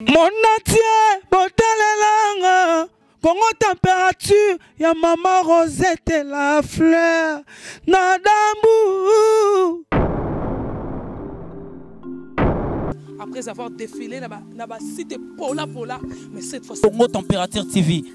Mon entier, botalelanga, Congo température, ya maman Rosette la fleur, Nadambu. Après avoir défilé là-bas, cité Pola, mais cette fois Congo Température TV.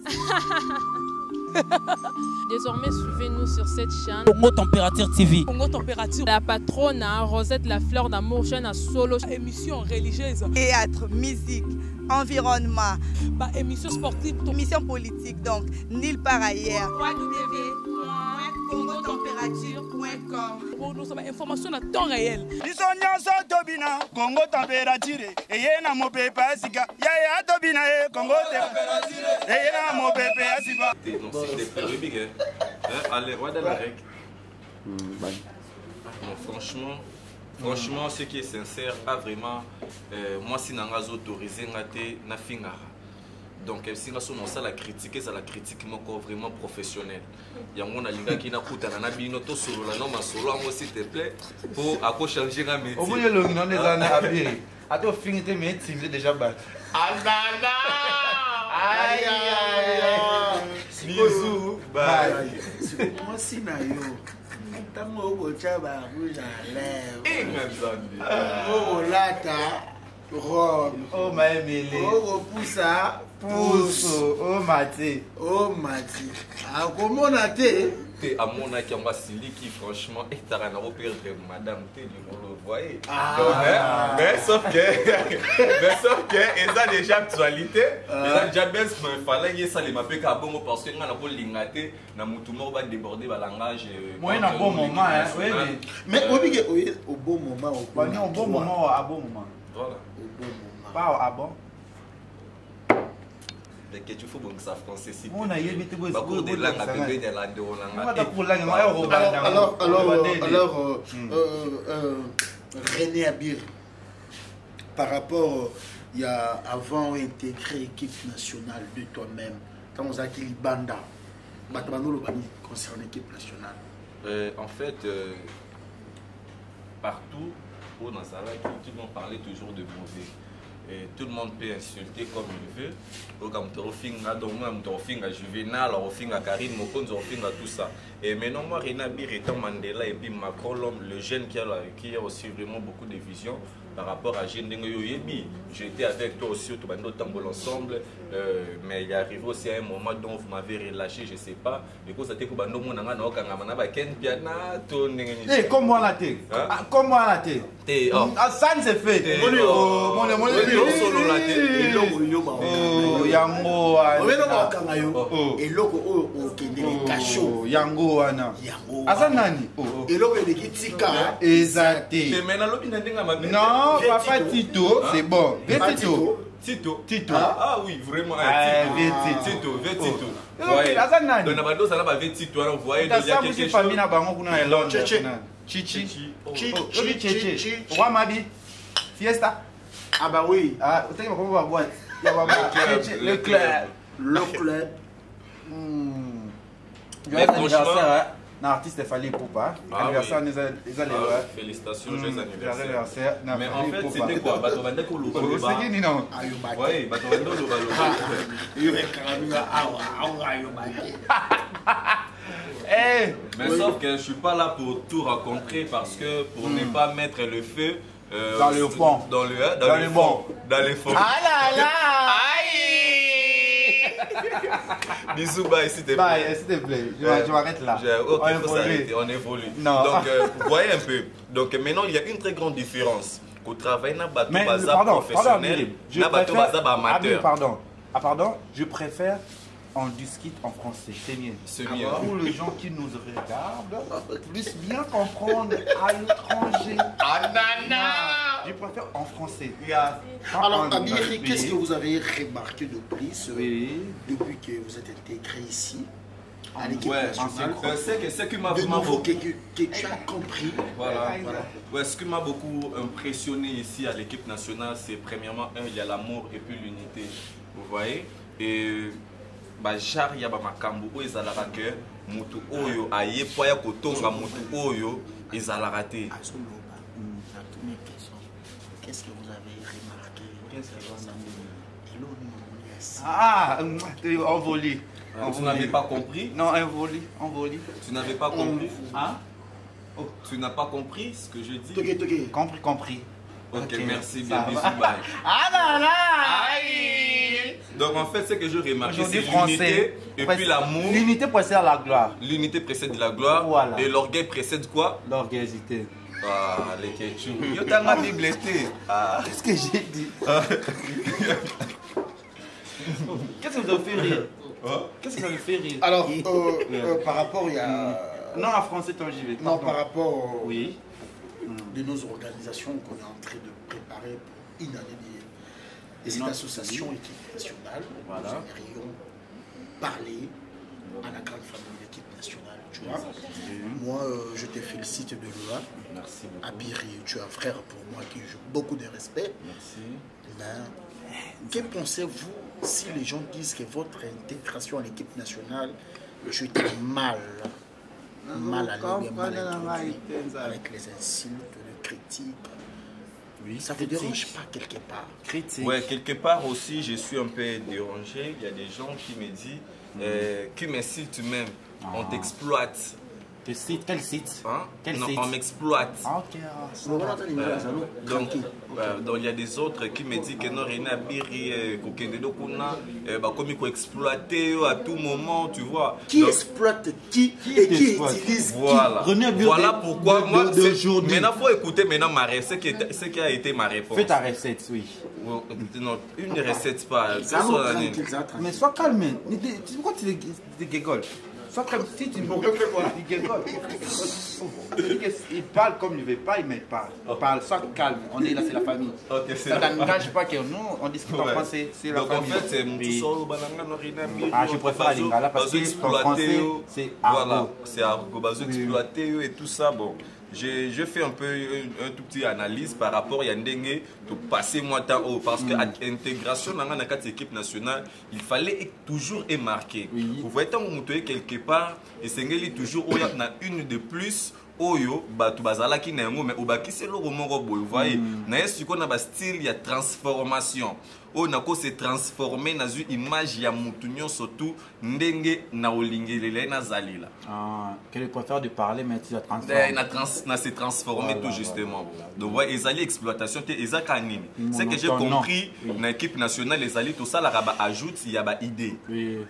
Désormais, suivez-nous sur cette chaîne. Congo Température TV. Congo Température. La patronne Rosette la fleur d'amour, jeune à solo. Émission religieuse. Théâtre, musique, environnement. Bah, émission sportive. Émission politique, donc nulle part ailleurs. www.congotempérature.com. Pour nous avoir information à temps réel. Congo Température. Et y a mon pépé Asika. Yaya Tobina, Congo Température. Et y a mon pépé Asika. C'est des polémiques, hein. Allez, roi de la règle. Franchement, ce qui est sincère, pas vraiment. Moi, si je suis autorisé, na fingara. Donc, si on a la critique, c'est la critique vraiment professionnelle. Il y a un gars qui n'a pas de solo, s'il te plaît, pour changer un métier. Au bout de l'ongnon des années à Biri, à toi, finité, mais tu es déjà battu. Aïe, aïe, aïe. Bisous. Bye. Moi, si na yo. Tango bochaba rouge à lèvres. Oh lata robe. Oh ma Emily. Oh poussa pousse. Oh Mati. Oh Mati. Ah comment on a été? À mon avis, on va qui franchement est à perdre madame T du le voyez. Mais sauf que et ça déjà actualité. Et là déjà ben fallait que ça les m'appelle qu'à bon parce que on a pas lingaté na mutumo va déborder ba langage. Moi un bon moment hein. Oui mais au bon moment au bon moment à bon moment. Voilà. Au bon moment. Pas à bon. Que tu fais bon ça français si. On a eu des beaucoup de langues à bébé de la alors René Abir par rapport il y a avant intégré l'équipe nationale de toi-même quand on a dit Banda concernant l'équipe nationale. En fait partout où dans sa vie tout le monde parlait toujours de mauvais. Et tout le monde peut insulter comme il veut. Donc, on a Juvenal, on a Karine, on a tout ça. Et maintenant, moi, René Abir étant Mandela et puis Macron, le jeune qui a aussi vraiment beaucoup de vision par rapport à Jendengo Yoyebi. J'étais avec toi aussi, tout le monde ensemble. Mais il est arrivé aussi à un moment dont vous m'avez relâché, je ne sais pas. Du coup, c'était que nous avons comme moi la thé. Comme moi la thé. Ça c'est fait. Yango yango wana asanani non papa Tito c'est bon Tito ah oui vraiment Tito Chichi Fiesta. Ah bah oui. Ah, vous savez comment on va boire. Le club. Mais franchement, l'artiste est fallu pour pas. Anniversaire, félicitations, joyeux anniversaire. Mais en fait, c'était quoi? C'est qui non? Oui, mais sauf que je suis pas là pour tout raconter parce que pour ne pas mettre le feu dans le fond. Dans le fond. Ah là là! Aïe! Bisous, bye, s'il te plaît. Bye, s'il te plaît. Je m'arrête là. Ok, on évolue. Non. Donc, vous voyez un peu. Donc, maintenant, il y a une très grande différence. Au travail, n'a pas professionnel, n'a pas amateur. Pardon, je préfère. On discute en français, c'est mieux. Pour les gens qui nous regardent, puissent bien comprendre à l'étranger. Je préfère en français. Alors, Abir, qu'est-ce que vous avez remarqué de plus depuis que vous êtes intégré ici à l'équipe nationale? Ce qui m'a beaucoup que tu as compris. Voilà. Ouais, ce qui m'a beaucoup impressionné ici à l'équipe nationale, c'est premièrement, il y a l'amour et puis l'unité. Vous voyez? Et genre ya ba makambo oyo ezalaka ke mutu oyo ayepo ya kotonga mutu oyo ezalaka te. Qu'est-ce que vous avez remarqué? Ah, envolé. Tu n'avais pas compris? Non, envolé. Tu n'avais pas compris? Hein? Oh, tu n'as pas compris ce que je dis? Compris. Ok, merci bien, bisous, bye. Ah là là! Donc en fait, ce que je remarque, c'est français. l'unité et puis l'amour. L'unité précède la gloire. L'unité précède la gloire. Voilà. Et l'orgueil précède quoi? L'orgueillosité. Ah, les ketchup. Yo, t'as ma Bible. Ah. Qu'est-ce que j'ai dit? Qu'est-ce que vous avez fait rire? Qu'est-ce que ça me fait rire? Alors, par rapport, il y a... Non, en français, toi, j'y vais. Non, par rapport oui. de nos organisations qu'on est en train de préparer pour une année de cette association équipe nationale, nous aimerions parler à la grande famille de l'équipe nationale. Tu vois, moi, je te félicite de l'OA. Merci beaucoup. Abiri, tu es un frère pour moi qui j'ai beaucoup de respect. Merci. Mais que pensez-vous si les gens disent que votre intégration à l'équipe nationale, tu étais mal allé, mal introduit, avec les insultes, les critiques? Oui, ça ne vous dérange pas quelque part? Critique. Ouais, quelque part aussi, je suis un peu dérangé. Il y a des gens qui me disent, qui m'insultent même, on t'exploite. Quel site? Quel site? Hein? Quel non, site? on m'exploite. Ok. Donc il y a des autres qui me disent que non, René Abiri, comme il faut exploiter à tout moment, tu vois. Qui exploite qui et qui utilise voilà. qui? Voilà pourquoi moi, maintenant il faut écouter maintenant ma recette, ce qui a été ma réponse. Fais ta recette, oui. Non, une recette pas. Mais sois calme. Pourquoi tu rigoles? Soit comme si tu me il parle comme il ne veut pas, il ne parle. Parle, sois calme. On est là, c'est la famille. Okay, ça n'engage pas que nous, on discute en français, c'est la famille. Donc en fait, c'est mon je préfère la lingala parce que en français, c'est argot. Voilà, c'est argot, exploité et tout ça. Bon. Je fais un tout petit analyse par rapport à Yandenge de passer moi temps haut parce que l'intégration dans notre équipe nationale, il fallait toujours être marqué. Vous voyez tant que vous quelque part et c'est toujours où il y a une de plus. Oyo batu bazala ki na yango mais obaki c'est le romoro boy vous voyez na yesu ko na ba style ya transformation o nako se transformer na zu image ya mutu nyonso surtout ndenge na olingelele na zalila quel préfère de parler mais tu as transformé na se transformer tout justement donc ouais ezali exploitation te ezaka nini c'est que j'ai compris na équipe nationale ezali tout ça la ba ajoute ya ba idée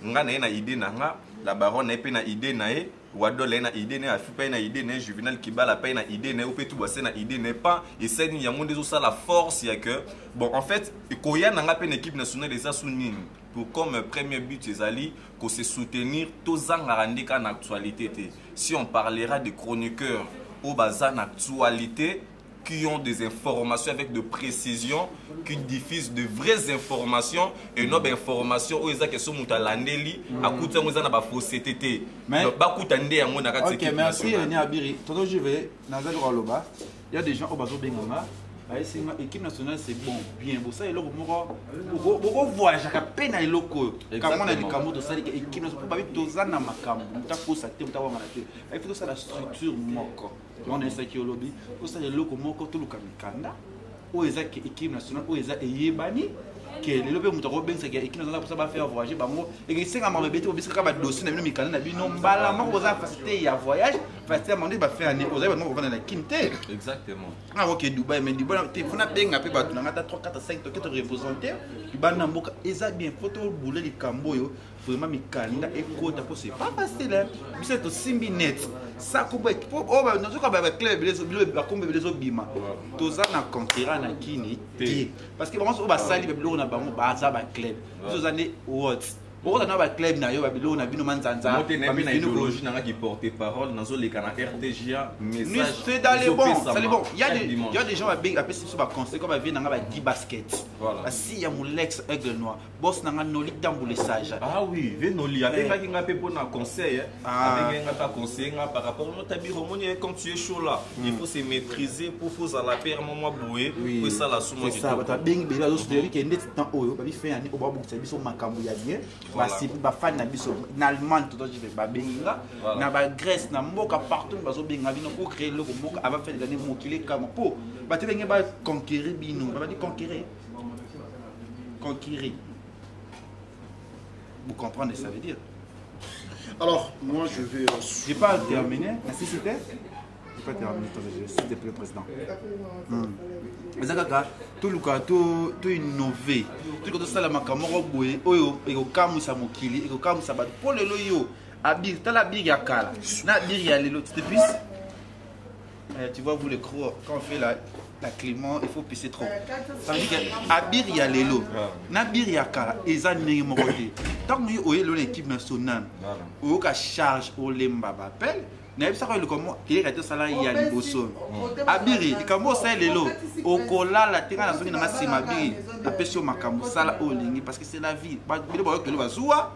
nga na idée na nga la baronne na pe na idée na e Wadole na idée ne afupa na idée ne Juvenal Kibala pa na idée ne opetu bosse na idée ne pas et c'est ni yamonde ça la force il y a que bon en fait koya nanga pe équipe nationale des asunini pour comme premier but ezali ko se soutenir tozanga randika na actualité si on parlera de chroniqueurs au bazan actualité qui ont des informations avec de précision, qui diffusent de vraies informations et non d'informations où ils ont question mutalandeli à côté où ils ont pas fausseté. Mais pas côté ndé à mon akat. Ok, merci René Abiri. Toto je vais Nazal Roloba. Il y a des gens au bateau Benganga. L'équipe nationale c'est bon, bien. Vous savez, vous voyagez à peine à l'eau. Comme on a dit, comme on a dit, l'équipe nationale pas vite tous en amakambo. Muta kosa te muta wamanate. Il faut ça la structure moko. On est ça qui au lobby. Vous savez, l'eau moko tout le kamikanda. Où est l'équipe nationale? Où est Yebani? Que le lobby muta robin c'est l'équipe nationale pour ça va faire voyager. Bango. Et c'est quand même bête. Parce que quand même dossier na bino mikanda na bino mbala. Moi vous avez facilité ya voyage. Facilité à demander va faire année. Vous avez vraiment la quinte. Exactement. Ah ok Dubaï mais Dubaï tu n'as pas ngapé ba tu n'as 3 4 5 to que représenter. Ibana mboka eza bien photo boule li kamboyo. Vraiment mikanda et kota pour c'est pas facile hein. C'est to simbi net. Ça ko ba oh ba nous ko ba club les ba kombe les obima. Toza na conquérant na kini. Parce que vraiment on va sali ba na bango ba za ba club. Ces années what? Pourquoi on a un club na yo babilo na bino manzanza babino idéologie na qui porter parole dans les canaux RTGA message c'est dans les bons c'est les bons il y a des gens qui appellent ça ba conseil comme vient na ba 10 basket voilà si ya mulex aigle noir boss na noli tamboule sage ah oui venoli avec qui ngapé pour na conseil avec ngapa conseil par rapport au tabiro moni quand tu es chaud là il faut se maîtriser pour faut à la paire moment boué pour ça la soumo c'est ça ba bing bela zo c'est que net temps oyo ba bi fait ani oba bukisa biso makambo ya bien basi ba fan na biso na Allemagne tout je vais ba benga na ba Grèce na mboka partout bazo benga bino pour créer le mboka avant faire des années mokile comme pour ba te benga ba conquérir bino ba di conquérir vous comprenez, ça veut dire. Alors, moi, je vais... J'ai pas terminé. Merci, s'il te plaît. J'ai pas terminé, s'il te plaît, président. Mais ça, tout le cas, tout innové. Tout le cas, ça, la makamoro boye, oyo, ego kamu sa mokili, ego kamu sa bat. Pour le loyo, abir, t'as la big ya kala. Na bir ya lelo, tu te pisses. Tu vois, vous les crocs, quand on fait la clément, il faut pisser trop. Ça veut dire qu'abir ya lelo, na bir ya kala, eza nenge morote. Tant que vous avez l'équipe nationale, vous avez charge au lemba bapel. Na yebisa ko lokomo kile ka tosala ya liboso abiri likambo sa lelo okolala tenga na zongi na masima abiri na pesio makambo sala olingi parce que c'est la vie ba bilo ba kelo bazua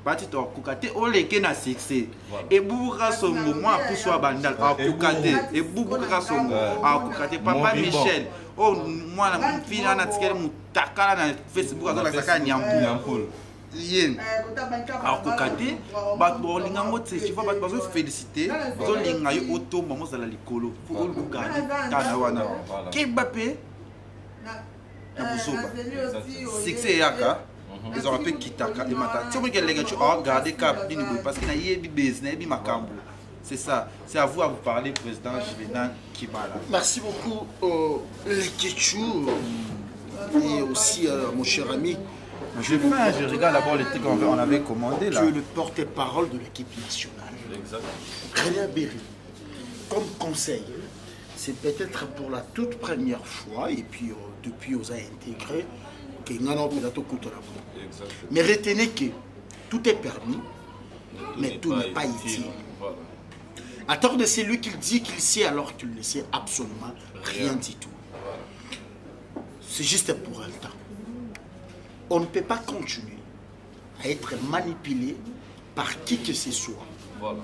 ba ti to kokate oleke na succès e bubuka songo moi puswa bandal a kokate e bubuka songo a kokate papa Michel oh moi na fina na tikele mutakala na Facebook azona saka nyampoul Yen. Alors, Kokate, tu vois, tu vas féliciter, tu vas auto, maman, ça la licolo. Il faut le garder. Tanawana. Kebapé, Sixé Yaka, ils ont appelé Kitaka et Mata. Tu vois que les gars, tu as gardé Cap d'Inibou parce qu'il y a des business, des macambres. C'est ça. C'est à vous parler, président Juvenal Kibala. Merci beaucoup, les Ketchou et aussi mon cher ami. Je regarde d'abord les trucs qu'on avait commandé là. Tu es le porte-parole de l'équipe nationale. Exactement. René Berry, comme conseil, c'est peut-être pour la toute première fois, et puis depuis on a intégré, mais retenez que tout est permis, mais tout n'est pas utile. Voilà. À tort de celui qui dit qu'il sait alors qu'il ne sait absolument rien du tout. Voilà. C'est juste pour un temps. On ne peut pas continuer à être manipulé par qui que ce soit. Voilà.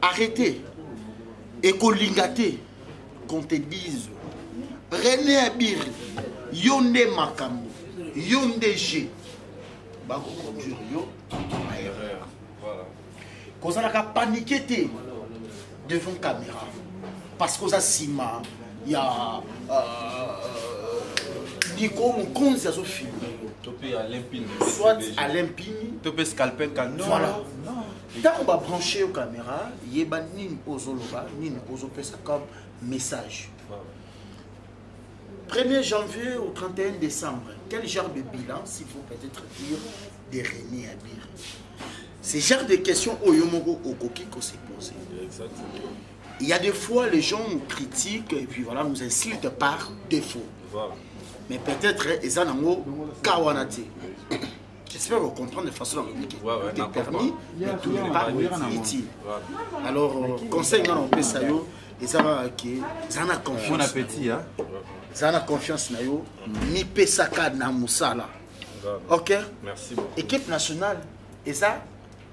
Arrêtez. Et qu'on lingaté, qu'on te dise René Abir, Yonde Makambo, Yonde G. Bako conduire yo. Voilà. Qu'on a paniqué devant la caméra. Parce qu'on a Sima, il y a. Nico Moukonzi a filmé. Soit à l'impini. Topé scalpel canon. Voilà. Tant qu'on va brancher aux caméras, il y a une ozoloba, une ozopesa comme message. 1er janvier au 31 décembre, quel genre de bilan, s'il faut peut-être dire, de René Abir? C'est genre de questions au Yomogo Okoki qu'on s'est posé. Il y a des fois, les gens nous critiquent et puis voilà, nous insultent par défaut. Voilà. Mais peut-être, ils ont un Kawanati. J'espère qu'on comprend de façon dont tout est permis, mais tout n'est pas utile. Alors, conseil, on peut ça, ils ont confiance. Bon appétit, hein? Ils ont confiance, ni pesaka na musala. Ok? Merci beaucoup. Équipe nationale, ils ont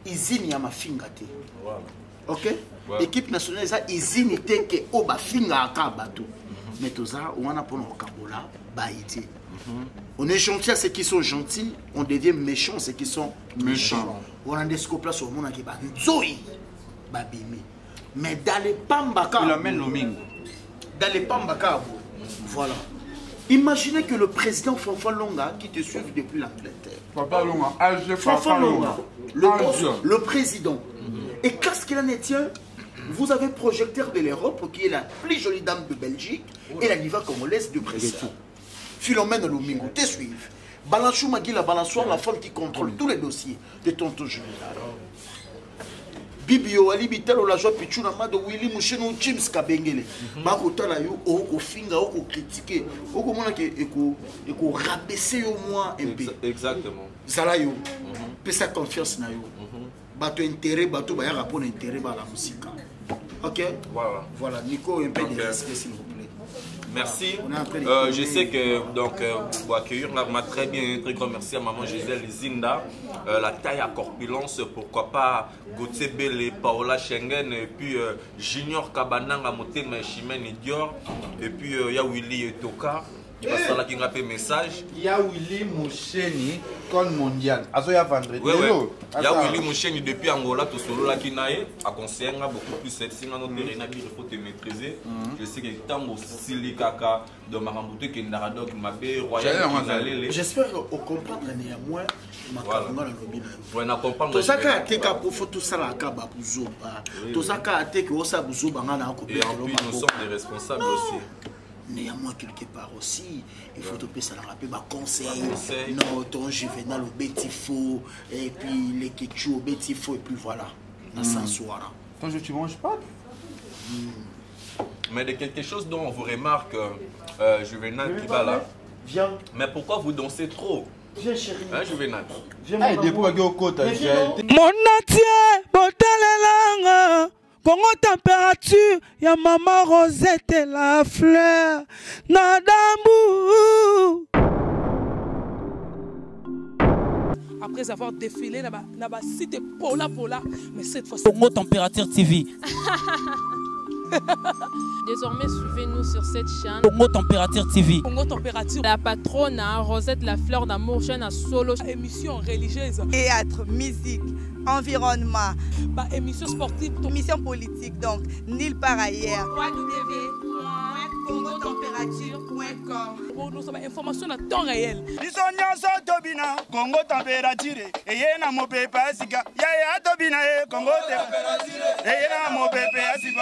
usine ya mafingate. Ok? Équipe nationale, ils ont usine que oba finga akabato. Mais tout ça, on a pour nos kabola, baïti. On est gentil à ceux qui sont gentils, on devient méchant à ceux qui sont méchants. On a des scopes sur le monde qui va nzoi, babimi. Mais dans les pambaka, il amène l'omingo. Dans les pambaka, voilà. Imaginez que le président Fanfan Longa qui te suit depuis l'Angleterre. Papa Longa, Fanfan Longa, le président. Et qu'est-ce qu'il en est, tiens? Vous avez projecteur de l'Europe qui est la plus jolie dame de Belgique et la diva congolaise du président. Philomène Lomingo, te suivre. Balanchou Magui, la balançoire, la femme qui contrôle tous les dossiers de tonton Juvenal. Bibio, Ali Bitelo, la joie Pichuna, Mado, Willy Mouchenou, James Kabengele. Bakota la yo, au finga, au critiquer, au comment on rabaisser au moins un peu. Exactement. Ça yo, peut sa confiance na yo. Bato intérêt, bato baya rapport intérêt à la musique. Ok? Voilà. Voilà, Nico, un peu de respect s'il vous plaît. Merci. Je sais que donc pour accueillir là, m'a très bien remercié à maman Gisèle Zinda, la taille à corpulence, pourquoi pas Gauthier Bele, Paola Schengen, et puis Junior Kabananga Motema Chimène Dior, et puis il y a Willy Toka. basala ki ngape message. Il y a Willy Moucheni comme mondial. Azo ya vendredi. Ouais ouais. Il y a Willy Moucheni depuis Angola to solo la ki nae a conseiller nga beaucoup plus cette singa no terrain il faut te maîtriser. Je sais que tango sili kaka de marambuté que ndara donc mabe royal kinalele. J'espère qu'on comprendre néanmoins makambo na lobina. Ouais na comprendre. To saka ateka pour faut tout ça la kaba buzoba. To saka ateka osa buzoba nga na ko et en plus nous sommes des responsables aussi. Néanmoins, quelque part aussi, il faut te ça la rappeler, conseil. Non, ton juvénal au bétifo, et puis les ketchou au bétifo, et puis voilà. Dans ce soir. Quand tu manges pas. Mais de quelque chose dont on vous remarque, Juvénal qui va là. Viens. Mais pourquoi vous dansez trop? Viens, chérie. Hein, Juvénal? Viens, mon atier, botalelanga. Congo température, ya maman Rosette la fleur, Nadambu. Après avoir défilé là-bas, cité Pola, mais cette fois-ci. Congo Température TV. Désormais, suivez-nous sur cette chaîne. Congo Température TV. Congo Température. La patronne Rosette la fleur d'amour, chaîne à solo. Émission religieuse. Théâtre, musique, environnement. Bah, émission sportive. Émission politique, donc nulle part ailleurs. Pour nous avons information à temps réel. biso nyonso tobina Congo température eye na mopepe asika ya tobina Congo température eye na mopepe asika